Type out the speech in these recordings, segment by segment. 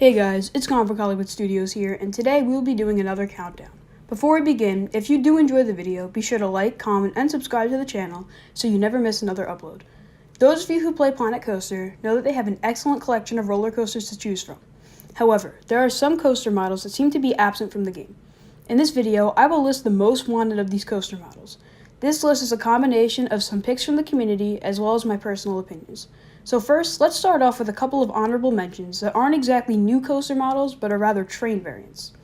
Hey guys, it's Canon Vixia Hollywood Studios here, and today we will be doing another countdown. Before we begin, if you do enjoy the video, be sure to like, comment, and subscribe to the channel so you never miss another upload. Those of you who play Planet Coaster know that they have an excellent collection of roller coasters to choose from. However, there are some coaster models that seem to be absent from the game. In this video, I will list the most wanted of these coaster models. This list is a combination of some picks from the community as well as my personal opinions. So first, let's start off with a couple of honorable mentions that aren't exactly new coaster models, but are rather train variants.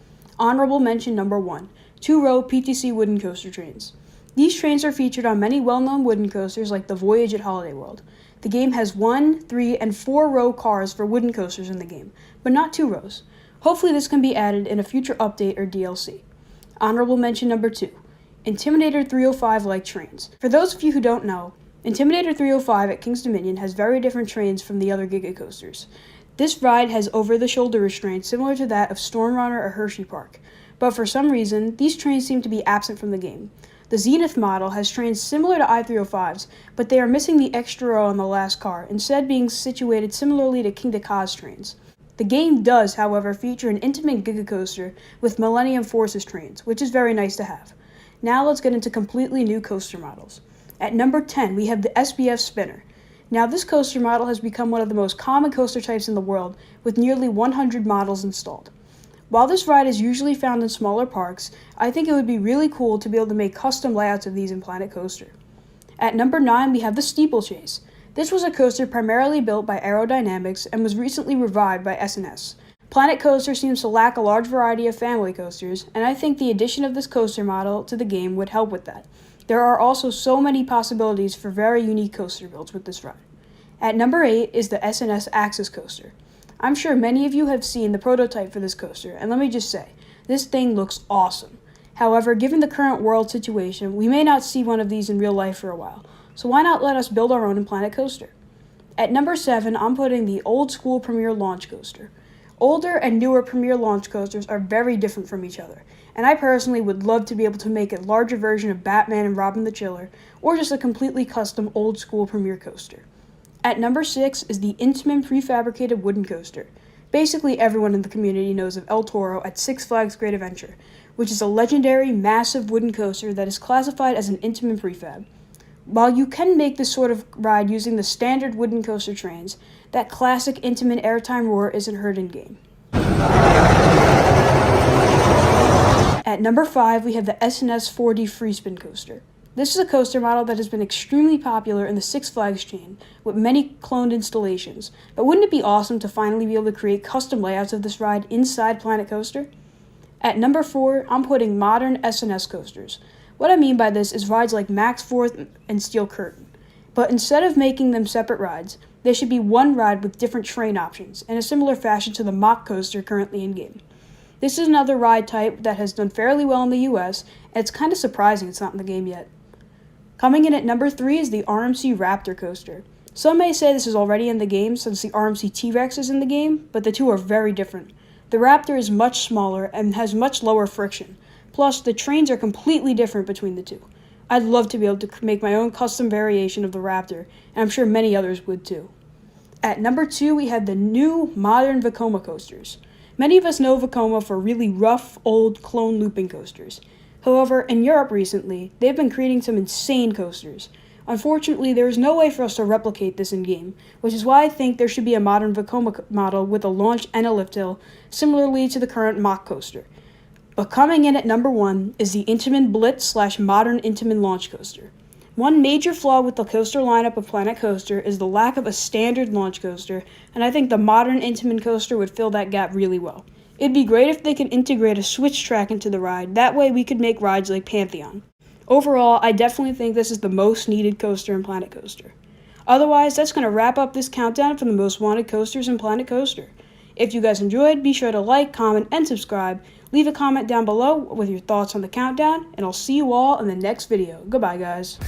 Honorable mention number 1, 2-row PTC wooden coaster trains. These trains are featured on many well-known wooden coasters like the Voyage at Holiday World. The game has 1, 3, and 4-row cars for wooden coasters in the game, but not 2 rows. Hopefully this can be added in a future update or DLC. Honorable mention number 2, Intimidator 305-like trains. For those of you who don't know, Intimidator 305 at King's Dominion has very different trains from the other Giga coasters. This ride has over-the-shoulder restraints similar to that of Stormrunner or Hershey Park, but for some reason, these trains seem to be absent from the game. The Zenith model has trains similar to i305's, but they are missing the extra row on the last car, instead being situated similarly to King Daka's trains. The game does, however, feature an intimate Giga coaster with Millennium Forces trains, which is very nice to have. Now let's get into completely new coaster models. At number 10, we have the SBF Spinner. Now this coaster model has become one of the most common coaster types in the world, with nearly 100 models installed. While this ride is usually found in smaller parks, I think it would be really cool to be able to make custom layouts of these in Planet Coaster. At number 9, we have the Steeplechase. This was a coaster primarily built by Aerodynamics and was recently revived by SNS. Planet Coaster seems to lack a large variety of family coasters, and I think the addition of this coaster model to the game would help with that. There are also so many possibilities for very unique coaster builds with this ride. At number 8 is the SNS Access coaster. I'm sure many of you have seen the prototype for this coaster, and let me just say, this thing looks awesome. However, given the current world situation, we may not see one of these in real life for a while, so why not let us build our own in Planet Coaster? At number 7, I'm putting the old school Premier Launch Coaster. Older and newer Premier Launch Coasters are very different from each other, and I personally would love to be able to make a larger version of Batman and Robin the Chiller, or just a completely custom old school Premier Coaster. At number 6 is the Intamin prefabricated wooden coaster. Basically everyone in the community knows of El Toro at Six Flags Great Adventure, which is a legendary, massive wooden coaster that is classified as an Intamin prefab. While you can make this sort of ride using the standard wooden coaster trains, that classic Intamin airtime roar isn't heard in-game. At number 5, we have the SNS 4D Freespin coaster. This is a coaster model that has been extremely popular in the Six Flags chain, with many cloned installations, but wouldn't it be awesome to finally be able to create custom layouts of this ride inside Planet Coaster? At number 4, I'm putting modern SNS coasters. What I mean by this is rides like Max Force and Steel Curtain. But instead of making them separate rides, there should be one ride with different train options, in a similar fashion to the Mach Coaster currently in-game. This is another ride type that has done fairly well in the US, and it's kind of surprising it's not in the game yet. Coming in at number 3 is the RMC Raptor Coaster. Some may say this is already in the game since the RMC T-Rex is in the game, but the two are very different. The Raptor is much smaller and has much lower friction. Plus, the trains are completely different between the two. I'd love to be able to make my own custom variation of the Raptor, and I'm sure many others would too. At number 2, we have the new modern Vacoma coasters. Many of us know Vacoma for really rough, old clone looping coasters. However, in Europe recently, they've been creating some insane coasters. Unfortunately, there is no way for us to replicate this in-game, which is why I think there should be a modern Vacoma model with a launch and a lift hill, similarly to the current Mach Coaster. But coming in at number 1 is the Intamin Blitz / modern Intamin launch coaster. One major flaw with the coaster lineup of Planet Coaster is the lack of a standard launch coaster, and I think the modern Intamin coaster would fill that gap really well. It'd be great if they could integrate a switch track into the ride, that way we could make rides like Pantheon. Overall, I definitely think this is the most needed coaster in Planet Coaster. Otherwise, that's going to wrap up this countdown for the most wanted coasters in Planet Coaster. If you guys enjoyed, be sure to like, comment, and subscribe. Leave a comment down below with your thoughts on the countdown, and I'll see you all in the next video. Goodbye, guys.